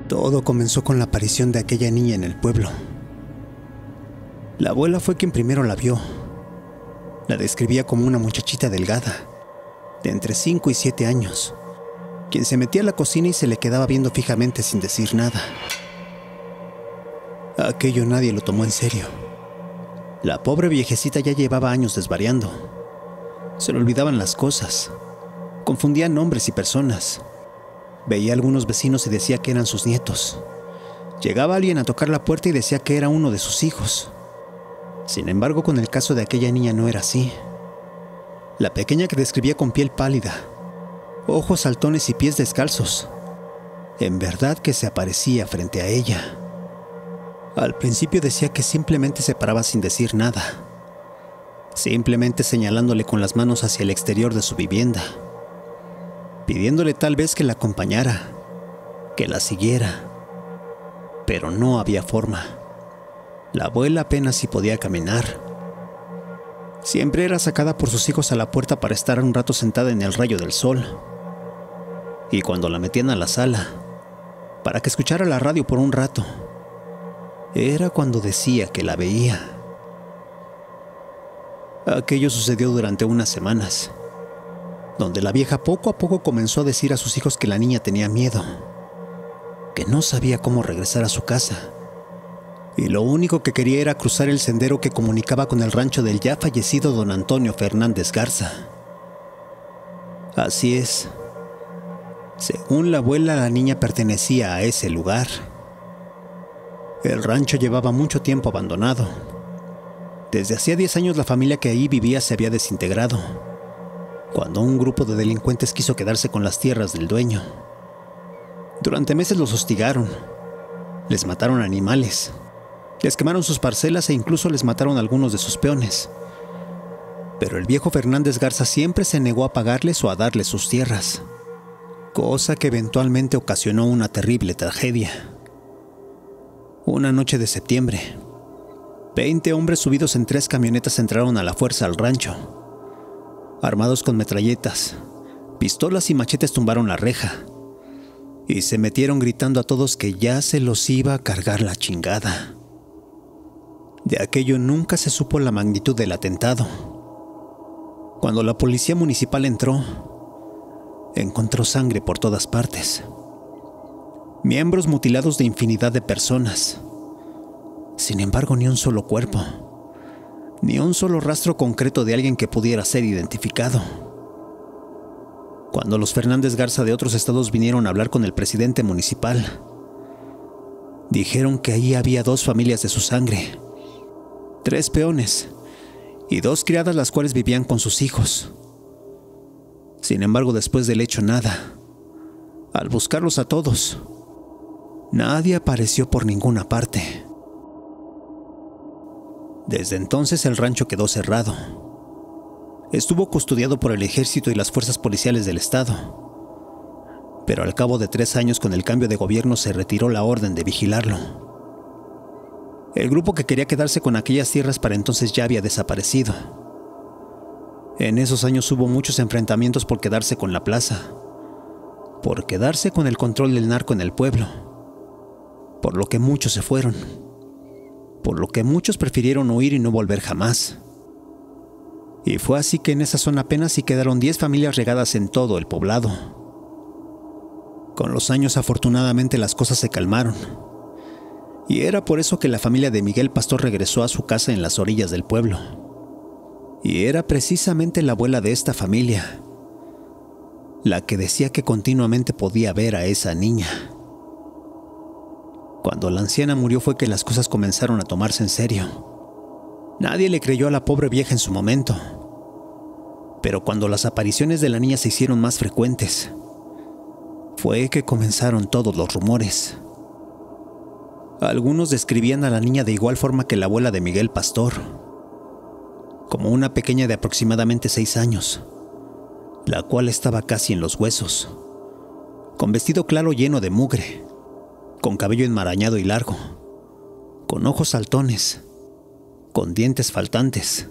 Todo comenzó con la aparición de aquella niña en el pueblo. La abuela fue quien primero la vio. La describía como una muchachita delgada, de entre 5 y 7 años, quien se metía a la cocina y se le quedaba viendo fijamente sin decir nada. Aquello nadie lo tomó en serio. La pobre viejecita ya llevaba años desvariando. Se le olvidaban las cosas. Confundía nombres y personas. Veía a algunos vecinos y decía que eran sus nietos. Llegaba alguien a tocar la puerta y decía que era uno de sus hijos. Sin embargo, con el caso de aquella niña no era así. La pequeña que describía con piel pálida, ojos saltones y pies descalzos, en verdad que se aparecía frente a ella. Al principio decía que simplemente se paraba sin decir nada, simplemente señalándole con las manos hacia el exterior de su vivienda, pidiéndole tal vez que la acompañara, que la siguiera, pero no había forma. La abuela apenas si podía caminar. Siempre era sacada por sus hijos a la puerta para estar un rato sentada en el rayo del sol. Y cuando la metían a la sala, para que escuchara la radio por un rato, era cuando decía que la veía. Aquello sucedió durante unas semanas, donde la vieja poco a poco comenzó a decir a sus hijos que la niña tenía miedo, que no sabía cómo regresar a su casa, y lo único que quería era cruzar el sendero que comunicaba con el rancho del ya fallecido don Antonio Fernández Garza. Así es. Según la abuela, la niña pertenecía a ese lugar. El rancho llevaba mucho tiempo abandonado. Desde hacía 10 años la familia que ahí vivía se había desintegrado, cuando un grupo de delincuentes quiso quedarse con las tierras del dueño. Durante meses los hostigaron, les mataron animales, les quemaron sus parcelas e incluso les mataron a algunos de sus peones. Pero el viejo Fernández Garza siempre se negó a pagarles o a darles sus tierras, cosa que eventualmente ocasionó una terrible tragedia. Una noche de septiembre, 20 hombres subidos en 3 camionetas entraron a la fuerza al rancho. Armados con metralletas, pistolas y machetes tumbaron la reja y se metieron gritando a todos que ya se los iba a cargar la chingada. De aquello nunca se supo la magnitud del atentado. Cuando la policía municipal entró, encontró sangre por todas partes. Miembros mutilados de infinidad de personas. Sin embargo, ni un solo cuerpo, ni un solo rastro concreto de alguien que pudiera ser identificado. Cuando los Fernández Garza de otros estados vinieron a hablar con el presidente municipal, dijeron que ahí había 2 familias de su sangre, 3 peones y 2 criadas, las cuales vivían con sus hijos. Sin embargo, después del hecho, nada. Al buscarlos a todos, nadie apareció por ninguna parte. Desde entonces el rancho quedó cerrado. Estuvo custodiado por el ejército y las fuerzas policiales del estado, pero al cabo de 3 años, con el cambio de gobierno, se retiró la orden de vigilarlo. El grupo que quería quedarse con aquellas tierras para entonces ya había desaparecido. En esos años hubo muchos enfrentamientos por quedarse con la plaza, por quedarse con el control del narco en el pueblo, por lo que muchos se fueron, por lo que muchos prefirieron huir y no volver jamás. Y fue así que en esa zona apenas sí quedaron 10 familias regadas en todo el poblado. Con los años, afortunadamente, las cosas se calmaron, y era por eso que la familia de Miguel Pastor regresó a su casa en las orillas del pueblo. Y era precisamente la abuela de esta familia la que decía que continuamente podía ver a esa niña. Cuando la anciana murió fue que las cosas comenzaron a tomarse en serio. Nadie le creyó a la pobre vieja en su momento, pero cuando las apariciones de la niña se hicieron más frecuentes, fue que comenzaron todos los rumores. Algunos describían a la niña de igual forma que la abuela de Miguel Pastor, como una pequeña de aproximadamente 6 años, la cual estaba casi en los huesos, con vestido claro lleno de mugre, con cabello enmarañado y largo, con ojos saltones, con dientes faltantes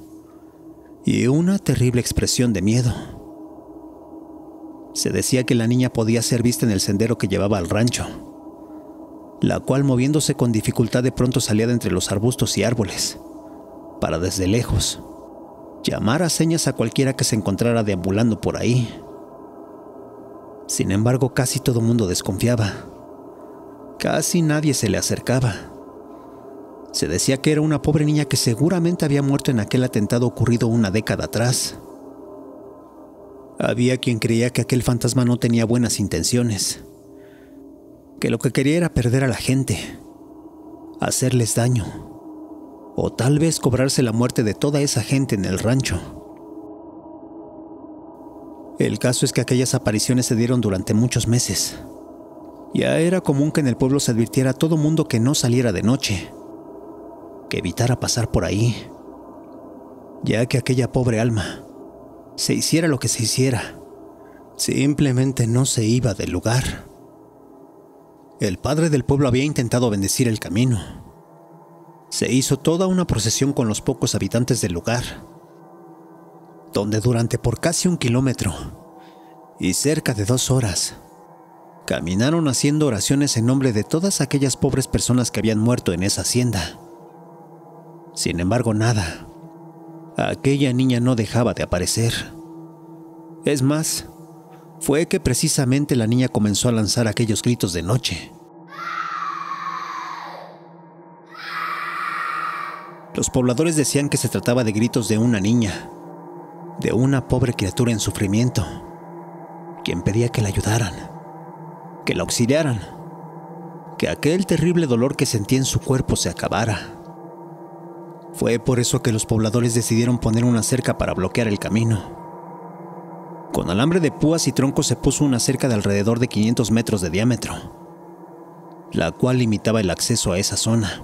y una terrible expresión de miedo. Se decía que la niña podía ser vista en el sendero que llevaba al rancho, la cual, moviéndose con dificultad, de pronto salía de entre los arbustos y árboles, para desde lejos llamar a señas a cualquiera que se encontrara deambulando por ahí. Sin embargo, casi todo mundo desconfiaba. Casi nadie se le acercaba. Se decía que era una pobre niña que seguramente había muerto en aquel atentado ocurrido una década atrás. Había quien creía que aquel fantasma no tenía buenas intenciones, que lo que quería era perder a la gente, hacerles daño, o tal vez cobrarse la muerte de toda esa gente en el rancho. El caso es que aquellas apariciones se dieron durante muchos meses. Ya era común que en el pueblo se advirtiera a todo mundo que no saliera de noche, que evitara pasar por ahí, ya que aquella pobre alma, se hiciera lo que se hiciera, simplemente no se iba del lugar. El padre del pueblo había intentado bendecir el camino. Se hizo toda una procesión con los pocos habitantes del lugar, donde durante por casi 1 kilómetro y cerca de 2 horas caminaron haciendo oraciones en nombre de todas aquellas pobres personas que habían muerto en esa hacienda. Sin embargo, nada. Aquella niña no dejaba de aparecer. Es más, fue que precisamente la niña comenzó a lanzar aquellos gritos de noche. Los pobladores decían que se trataba de gritos de una niña, de una pobre criatura en sufrimiento, quien pedía que la ayudaran, que la auxiliaran, que aquel terrible dolor que sentía en su cuerpo se acabara. Fue por eso que los pobladores decidieron poner una cerca para bloquear el camino. Con alambre de púas y troncos se puso una cerca de alrededor de 500 metros de diámetro, la cual limitaba el acceso a esa zona,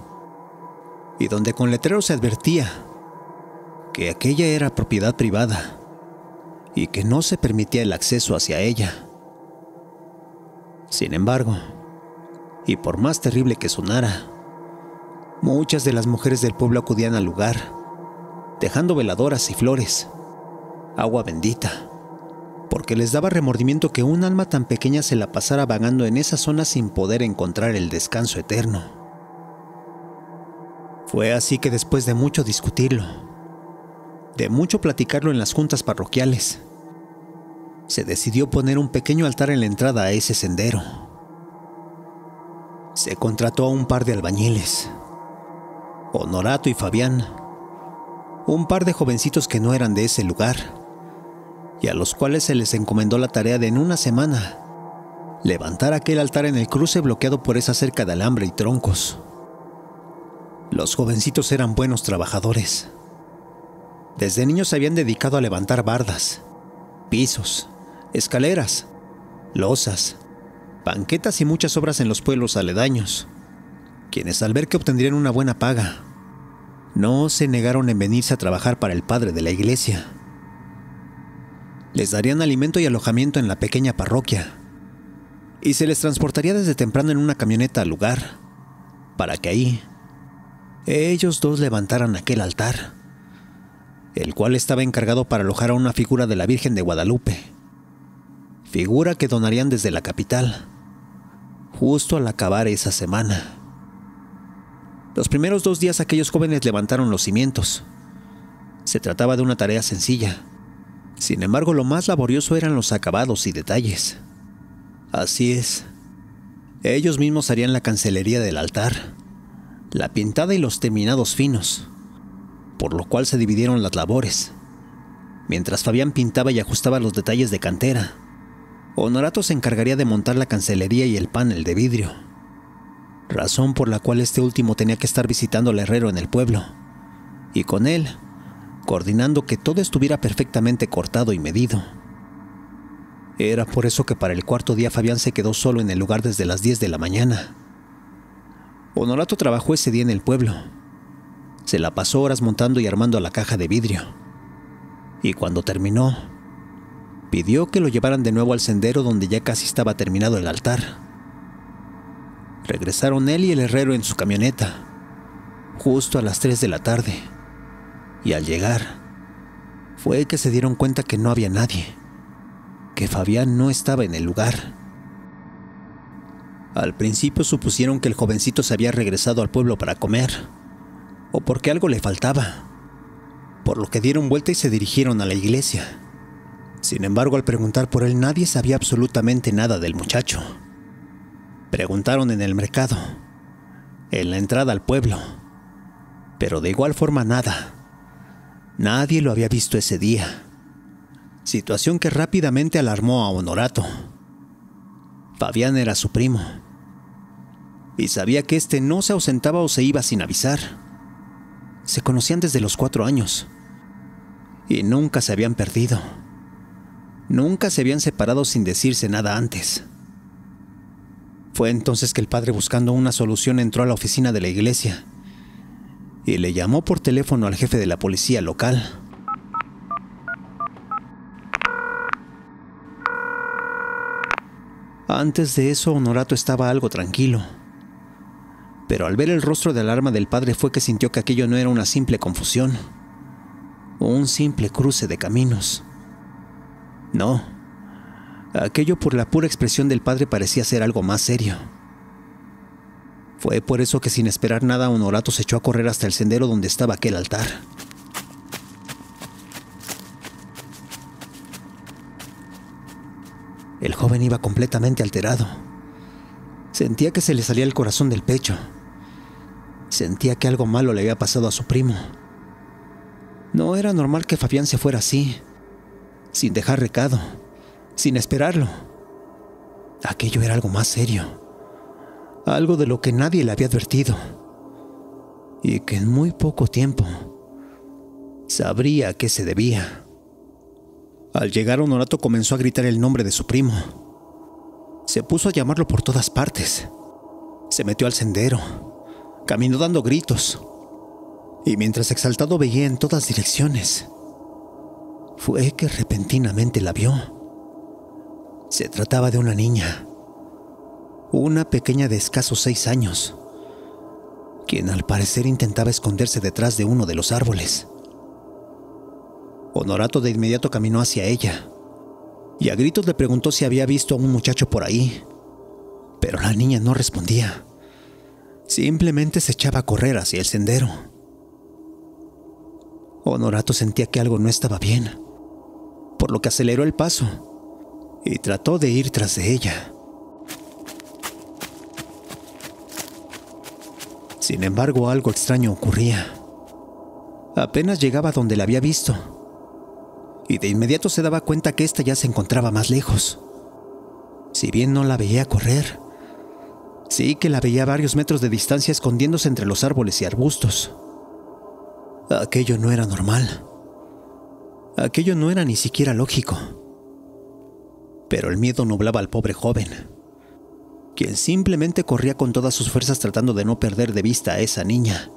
y donde con letreros se advertía que aquella era propiedad privada y que no se permitía el acceso hacia ella. Sin embargo, y por más terrible que sonara, muchas de las mujeres del pueblo acudían al lugar, dejando veladoras y flores, agua bendita, porque les daba remordimiento que un alma tan pequeña se la pasara vagando en esa zona sin poder encontrar el descanso eterno. Fue así que después de mucho discutirlo, de mucho platicarlo en las juntas parroquiales, se decidió poner un pequeño altar en la entrada a ese sendero. Se contrató a un par de albañiles, Honorato y Fabián, un par de jovencitos que no eran de ese lugar, y a los cuales se les encomendó la tarea de en una semana levantar aquel altar en el cruce bloqueado por esa cerca de alambre y troncos. Los jovencitos eran buenos trabajadores. Desde niños se habían dedicado a levantar bardas, pisos, escaleras, losas, banquetas y muchas obras en los pueblos aledaños, quienes al ver que obtendrían una buena paga, no se negaron en venirse a trabajar para el padre de la iglesia. Les darían alimento y alojamiento en la pequeña parroquia, y se les transportaría desde temprano en una camioneta al lugar, para que ahí ellos dos levantaran aquel altar, el cual estaba encargado para alojar a una figura de la Virgen de Guadalupe, figura que donarían desde la capital, justo al acabar esa semana. Los primeros 2 días aquellos jóvenes levantaron los cimientos. Se trataba de una tarea sencilla. Sin embargo, lo más laborioso eran los acabados y detalles. Así es. Ellos mismos harían la cancelería del altar, la pintada y los terminados finos, por lo cual se dividieron las labores. Mientras Fabián pintaba y ajustaba los detalles de cantera, Honorato se encargaría de montar la cancelería y el panel de vidrio, razón por la cual este último tenía que estar visitando al herrero en el pueblo, y con él, coordinando que todo estuviera perfectamente cortado y medido. Era por eso que para el 4.º día Fabián se quedó solo en el lugar desde las 10 de la mañana. Honorato trabajó ese día en el pueblo. Se la pasó horas montando y armando la caja de vidrio, y cuando terminó, pidió que lo llevaran de nuevo al sendero donde ya casi estaba terminado el altar. Regresaron él y el herrero en su camioneta, justo a las 3 de la tarde, y al llegar, fue que se dieron cuenta que no había nadie, que Fabián no estaba en el lugar. Al principio supusieron que el jovencito se había regresado al pueblo para comer, o porque algo le faltaba, por lo que dieron vuelta y se dirigieron a la iglesia. Sin embargo, al preguntar por él, nadie sabía absolutamente nada del muchacho. Preguntaron en el mercado, en la entrada al pueblo, pero de igual forma nada. Nadie lo había visto ese día, situación que rápidamente alarmó a Honorato. Fabián era su primo, y sabía que éste no se ausentaba o se iba sin avisar. Se conocían desde los 4 años, y nunca se habían perdido. Nunca se habían separado sin decirse nada antes. Fue entonces que el padre, buscando una solución, entró a la oficina de la iglesia y le llamó por teléfono al jefe de la policía local. Antes de eso, Honorato estaba algo tranquilo, pero al ver el rostro de alarma del padre fue que sintió que aquello no era una simple confusión o un simple cruce de caminos. No, aquello, por la pura expresión del padre, parecía ser algo más serio. Fue por eso que, sin esperar nada, Honorato se echó a correr hasta el sendero donde estaba aquel altar. El joven iba completamente alterado. Sentía que se le salía el corazón del pecho. Sentía que algo malo le había pasado a su primo. No era normal que Fabián se fuera así, sin dejar recado, sin esperarlo. Aquello era algo más serio, algo de lo que nadie le había advertido, y que en muy poco tiempo sabría a qué se debía. Al llegar, Honorato comenzó a gritar el nombre de su primo. Se puso a llamarlo por todas partes. Se metió al sendero, caminó dando gritos, y mientras exaltado veía en todas direcciones, fue que repentinamente la vio. Se trataba de una niña, una pequeña de escasos 6 años, quien al parecer intentaba esconderse detrás de uno de los árboles. Honorato de inmediato caminó hacia ella y a gritos le preguntó si había visto a un muchacho por ahí, pero la niña no respondía. Simplemente se echaba a correr hacia el sendero. Honorato sentía que algo no estaba bien, por lo que aceleró el paso y trató de ir tras de ella. Sin embargo, algo extraño ocurría. Apenas llegaba donde la había visto, y de inmediato se daba cuenta que ésta ya se encontraba más lejos. Si bien no la veía correr, sí que la veía a varios metros de distancia, escondiéndose entre los árboles y arbustos. Aquello no era normal. Aquello no era ni siquiera lógico. Pero el miedo nublaba al pobre joven, quien simplemente corría con todas sus fuerzas tratando de no perder de vista a esa niña.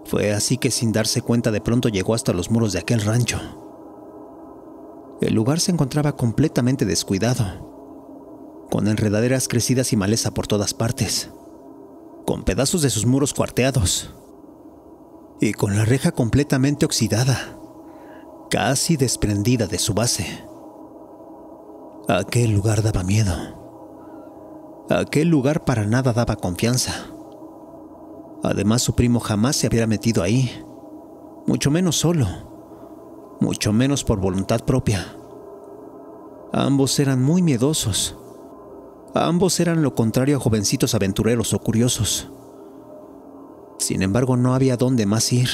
Fue así que, sin darse cuenta, de pronto llegó hasta los muros de aquel rancho. El lugar se encontraba completamente descuidado, con enredaderas crecidas y maleza por todas partes, con pedazos de sus muros cuarteados y con la reja completamente oxidada, casi desprendida de su base. Aquel lugar daba miedo. Aquel lugar para nada daba confianza. Además, su primo jamás se había metido ahí, mucho menos solo, mucho menos por voluntad propia. Ambos eran muy miedosos. Ambos eran lo contrario a jovencitos aventureros o curiosos. Sin embargo, no había dónde más ir,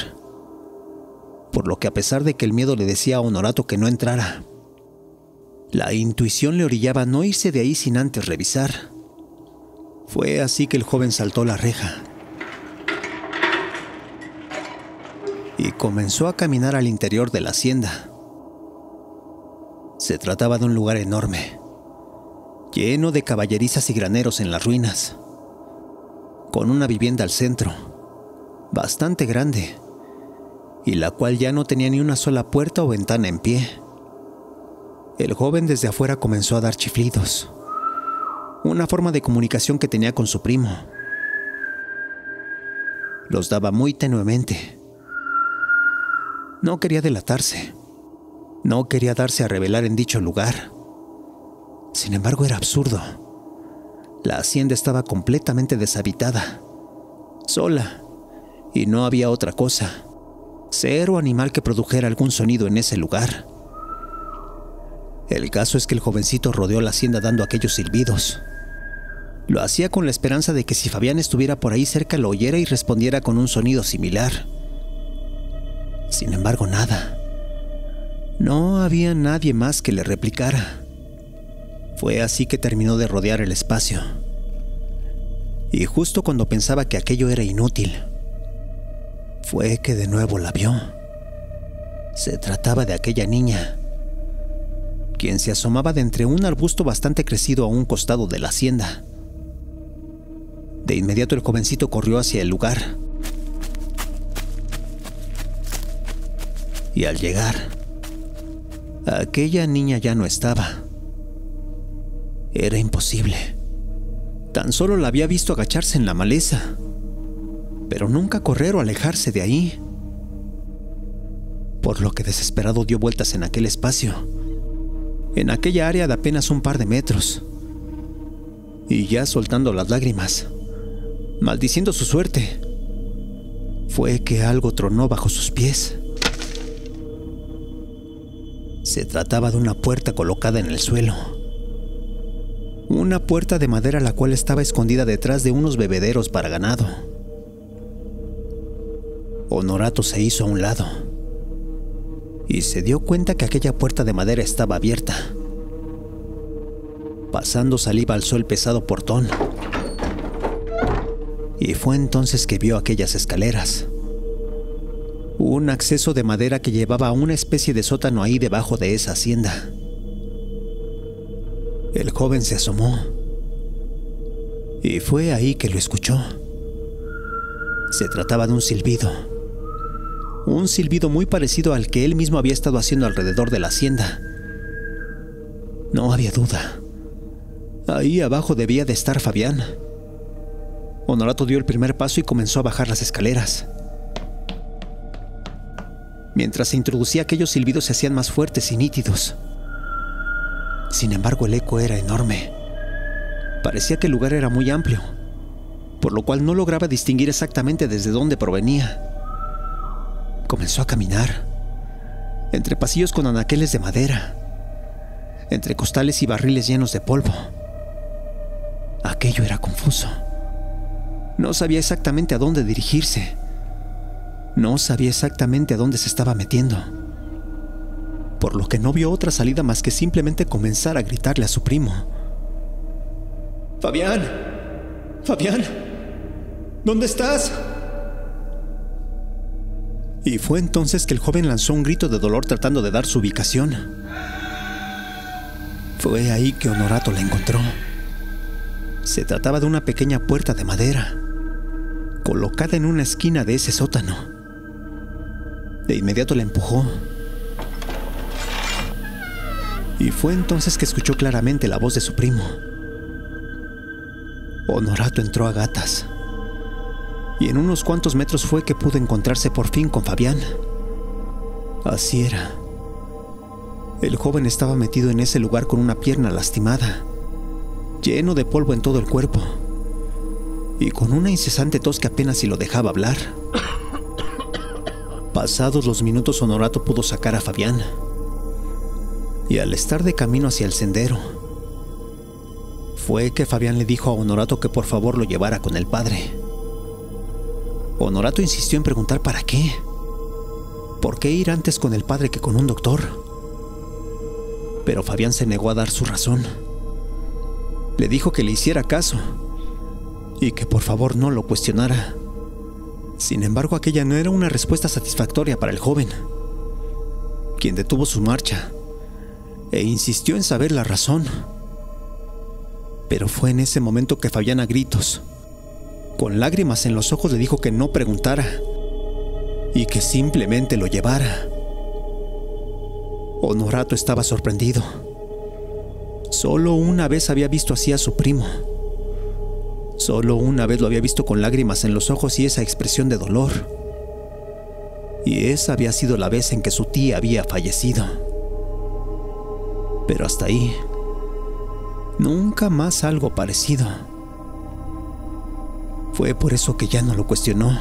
por lo que, a pesar de que el miedo le decía a Honorato que no entrara, la intuición le orillaba a no irse de ahí sin antes revisar. Fue así que el joven saltó la reja y comenzó a caminar al interior de la hacienda. Se trataba de un lugar enorme, lleno de caballerizas y graneros en las ruinas, con una vivienda al centro, bastante grande, y la cual ya no tenía ni una sola puerta o ventana en pie. El joven desde afuera comenzó a dar chiflidos, una forma de comunicación que tenía con su primo. Los daba muy tenuemente. No quería delatarse, no quería darse a revelar en dicho lugar. Sin embargo, era absurdo. La hacienda estaba completamente deshabitada, sola, y no había otra cosa, ser o animal que produjera algún sonido en ese lugar. El caso es que el jovencito rodeó la hacienda dando aquellos silbidos. Lo hacía con la esperanza de que si Fabián estuviera por ahí cerca lo oyera y respondiera con un sonido similar. Sin embargo, nada. No había nadie más que le replicara. Fue así que terminó de rodear el espacio. Y justo cuando pensaba que aquello era inútil, fue que de nuevo la vio. Se trataba de aquella niña, quien se asomaba de entre un arbusto bastante crecido a un costado de la hacienda. De inmediato el jovencito corrió hacia el lugar. Y al llegar, aquella niña ya no estaba. Era imposible. Tan solo la había visto agacharse en la maleza, pero nunca correr o alejarse de ahí. Por lo que desesperado dio vueltas en aquel espacio, en aquella área de apenas un par de metros, y ya soltando las lágrimas, maldiciendo su suerte, fue que algo tronó bajo sus pies. Se trataba de una puerta colocada en el suelo. Una puerta de madera la cual estaba escondida detrás de unos bebederos para ganado. Honorato se hizo a un lado y se dio cuenta que aquella puerta de madera estaba abierta. Pasando saliva alzó el pesado portón. Y fue entonces que vio aquellas escaleras. Un acceso de madera que llevaba a una especie de sótano ahí debajo de esa hacienda. El joven se asomó. Y fue ahí que lo escuchó. Se trataba de un silbido. Un silbido muy parecido al que él mismo había estado haciendo alrededor de la hacienda. No había duda. Ahí abajo debía de estar Fabián. Honorato dio el primer paso y comenzó a bajar las escaleras. Mientras se introducía, aquellos silbidos se hacían más fuertes y nítidos. Sin embargo, el eco era enorme. Parecía que el lugar era muy amplio, por lo cual no lograba distinguir exactamente desde dónde provenía. Comenzó a caminar, entre pasillos con anaqueles de madera, entre costales y barriles llenos de polvo. Aquello era confuso. No sabía exactamente a dónde dirigirse. No sabía exactamente a dónde se estaba metiendo, por lo que no vio otra salida más que simplemente comenzar a gritarle a su primo. ¡Fabián! ¡Fabián! ¿Dónde estás? Y fue entonces que el joven lanzó un grito de dolor tratando de dar su ubicación. Fue ahí que Honorato la encontró. Se trataba de una pequeña puerta de madera, colocada en una esquina de ese sótano. De inmediato la empujó. Y fue entonces que escuchó claramente la voz de su primo. Honorato entró a gatas. Y en unos cuantos metros fue que pudo encontrarse por fin con Fabián. Así era. El joven estaba metido en ese lugar con una pierna lastimada, lleno de polvo en todo el cuerpo, y con una incesante tos que apenas si lo dejaba hablar. Pasados los minutos, Honorato pudo sacar a Fabián. Y al estar de camino hacia el sendero, fue que Fabián le dijo a Honorato que por favor lo llevara con el padre. Honorato insistió en preguntar para qué. ¿Por qué ir antes con el padre que con un doctor? Pero Fabián se negó a dar su razón. Le dijo que le hiciera caso y que por favor no lo cuestionara. Sin embargo, aquella no era una respuesta satisfactoria para el joven, quien detuvo su marcha e insistió en saber la razón. Pero fue en ese momento que Fabián, a gritos, con lágrimas en los ojos, le dijo que no preguntara y que simplemente lo llevara. Honorato estaba sorprendido. Solo una vez había visto así a su primo. Solo una vez lo había visto con lágrimas en los ojos y esa expresión de dolor. Y esa había sido la vez en que su tía había fallecido. Pero hasta ahí, nunca más algo parecido. Fue por eso que ya no lo cuestionó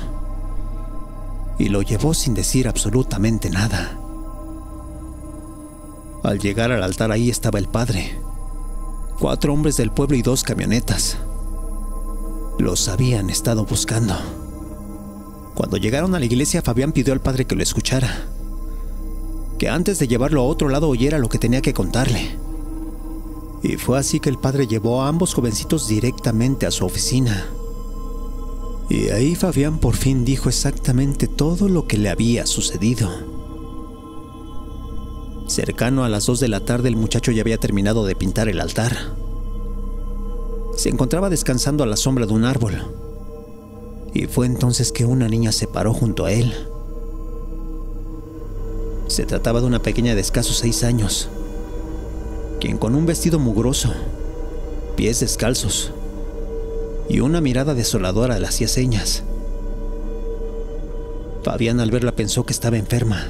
y lo llevó sin decir absolutamente nada. Al llegar al altar, ahí estaba el padre, 4 hombres del pueblo y 2 camionetas. Los habían estado buscando. Cuando llegaron a la iglesia, Fabián pidió al padre que lo escuchara, que antes de llevarlo a otro lado oyera lo que tenía que contarle. Y fue así que el padre llevó a ambos jovencitos directamente a su oficina. Y ahí Fabián por fin dijo exactamente todo lo que le había sucedido. Cercano a las 2 de la tarde, el muchacho ya había terminado de pintar el altar. Se encontraba descansando a la sombra de un árbol. Y fue entonces que una niña se paró junto a él. Se trataba de una pequeña de escasos 6 años, quien con un vestido mugroso, pies descalzos y una mirada desoladora le hacía señas. Fabián al verla pensó que estaba enferma,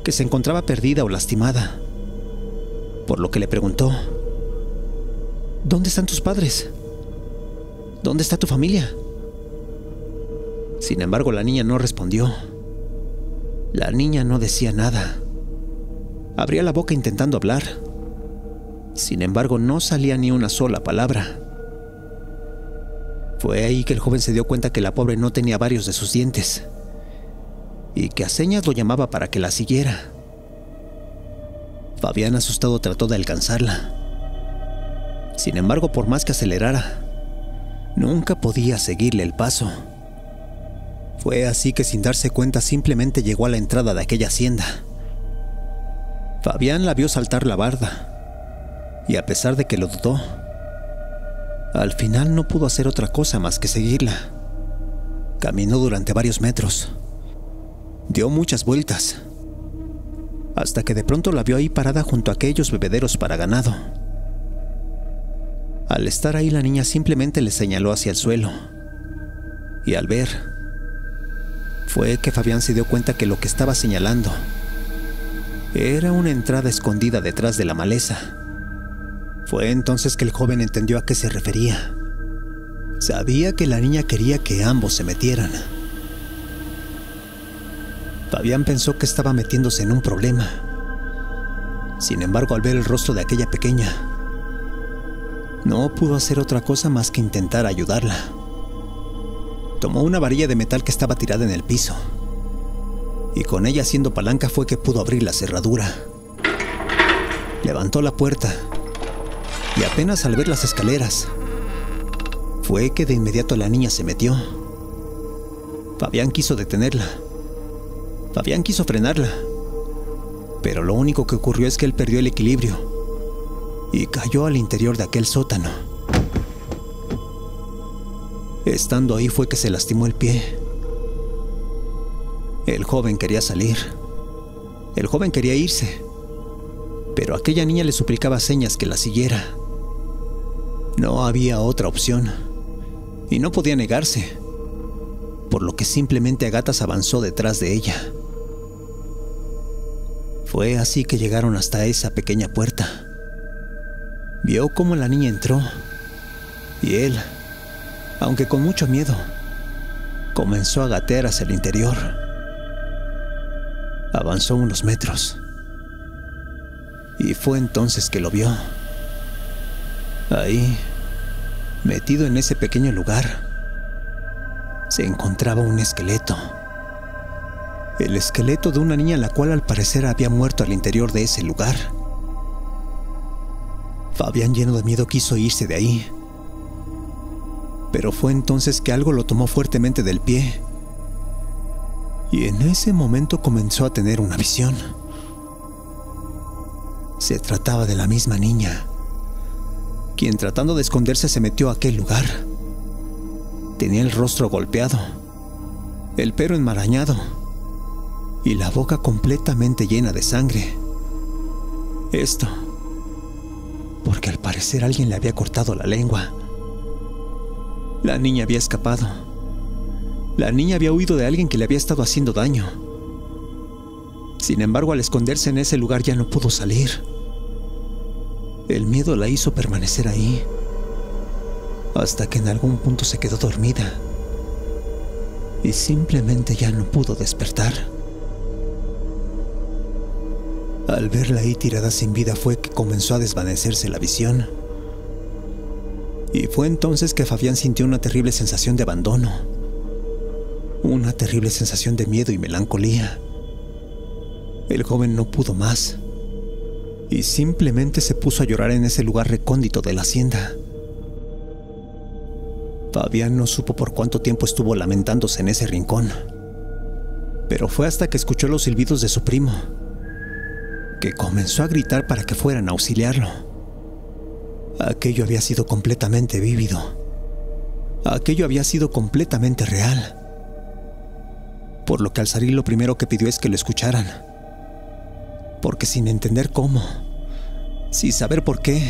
que se encontraba perdida o lastimada, por lo que le preguntó: ¿Dónde están tus padres? ¿Dónde está tu familia? Sin embargo, la niña no respondió. La niña no decía nada. Abría la boca intentando hablar. Sin embargo, no salía ni una sola palabra. Fue ahí que el joven se dio cuenta que la pobre no tenía varios de sus dientes y que a señas lo llamaba para que la siguiera. Fabián, asustado, trató de alcanzarla. Sin embargo, por más que acelerara, nunca podía seguirle el paso. Fue así que, sin darse cuenta, simplemente llegó a la entrada de aquella hacienda. Fabián la vio saltar la barda, y a pesar de que lo dudó, al final no pudo hacer otra cosa más que seguirla. Caminó durante varios metros, dio muchas vueltas, hasta que de pronto la vio ahí parada junto a aquellos bebederos para ganado. Al estar ahí, la niña simplemente le señaló hacia el suelo, y al ver, fue que Fabián se dio cuenta que lo que estaba señalando era una entrada escondida detrás de la maleza. Fue entonces que el joven entendió a qué se refería. Sabía que la niña quería que ambos se metieran. Fabián pensó que estaba metiéndose en un problema. Sin embargo, al ver el rostro de aquella pequeña, no pudo hacer otra cosa más que intentar ayudarla. Tomó una varilla de metal que estaba tirada en el piso, y con ella haciendo palanca fue que pudo abrir la cerradura. Levantó la puerta, y apenas al ver las escaleras, fue que de inmediato la niña se metió. Fabián quiso detenerla. Fabián quiso frenarla. Pero lo único que ocurrió es que él perdió el equilibrio y cayó al interior de aquel sótano. Estando ahí fue que se lastimó el pie. El joven quería salir. El joven quería irse. Pero aquella niña le suplicaba a señas que la siguiera. No había otra opción. Y no podía negarse. Por lo que simplemente a gatas avanzó detrás de ella. Fue así que llegaron hasta esa pequeña puerta. Vio cómo la niña entró. Y él, aunque con mucho miedo, comenzó a gatear hacia el interior. Avanzó unos metros. Y fue entonces que lo vio. Ahí, metido en ese pequeño lugar, se encontraba un esqueleto. El esqueleto de una niña la cual al parecer había muerto al interior de ese lugar. Fabián, lleno de miedo, quiso irse de ahí. Pero fue entonces que algo lo tomó fuertemente del pie. Y en ese momento comenzó a tener una visión. Se trataba de la misma niña, quien tratando de esconderse se metió a aquel lugar. Tenía el rostro golpeado, el pelo enmarañado y la boca completamente llena de sangre. Esto porque al parecer alguien le había cortado la lengua. La niña había escapado. La niña había huido de alguien que le había estado haciendo daño. Sin embargo, al esconderse en ese lugar ya no pudo salir. El miedo la hizo permanecer ahí, hasta que en algún punto se quedó dormida y simplemente ya no pudo despertar. Al verla ahí tirada sin vida fue que comenzó a desvanecerse la visión. Y fue entonces que Fabián sintió una terrible sensación de abandono, una terrible sensación de miedo y melancolía. El joven no pudo más y simplemente se puso a llorar en ese lugar recóndito de la hacienda. Fabián no supo por cuánto tiempo estuvo lamentándose en ese rincón, pero fue hasta que escuchó los silbidos de su primo que comenzó a gritar para que fueran a auxiliarlo. Aquello había sido completamente vívido. Aquello había sido completamente real. Por lo que al salir lo primero que pidió es que lo escucharan. Porque sin entender cómo, sin saber por qué,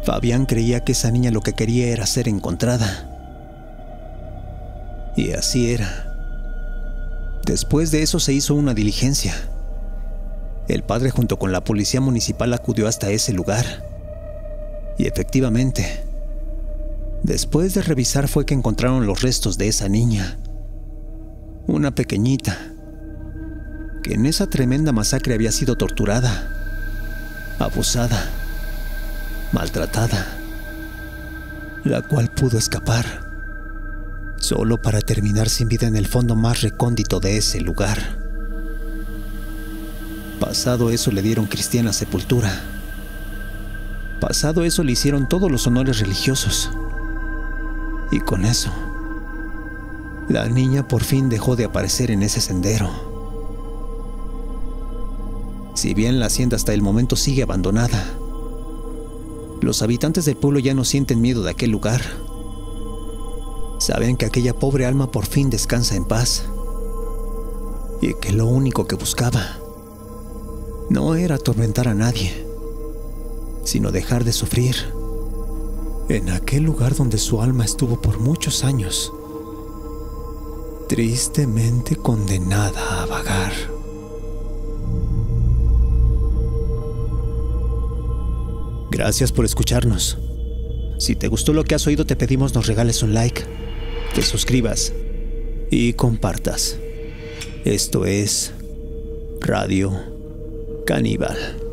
Fabián creía que esa niña lo que quería era ser encontrada. Y así era. Después de eso se hizo una diligencia. El padre junto con la policía municipal acudió hasta ese lugar. Y efectivamente, después de revisar fue que encontraron los restos de esa niña. Una pequeñita, que en esa tremenda masacre había sido torturada, abusada, maltratada, la cual pudo escapar, solo para terminar sin vida en el fondo más recóndito de ese lugar. Pasado eso le dieron cristiana sepultura. Pasado eso le hicieron todos los honores religiosos. Y con eso, la niña por fin dejó de aparecer en ese sendero. Si bien la hacienda hasta el momento sigue abandonada, los habitantes del pueblo ya no sienten miedo de aquel lugar. Saben que aquella pobre alma por fin descansa en paz y que lo único que buscaba no era atormentar a nadie, sino dejar de sufrir en aquel lugar donde su alma estuvo por muchos años, tristemente condenada a vagar. Gracias por escucharnos. Si te gustó lo que has oído, te pedimos nos regales un like, te suscribas y compartas. Esto es Radio Caníbal.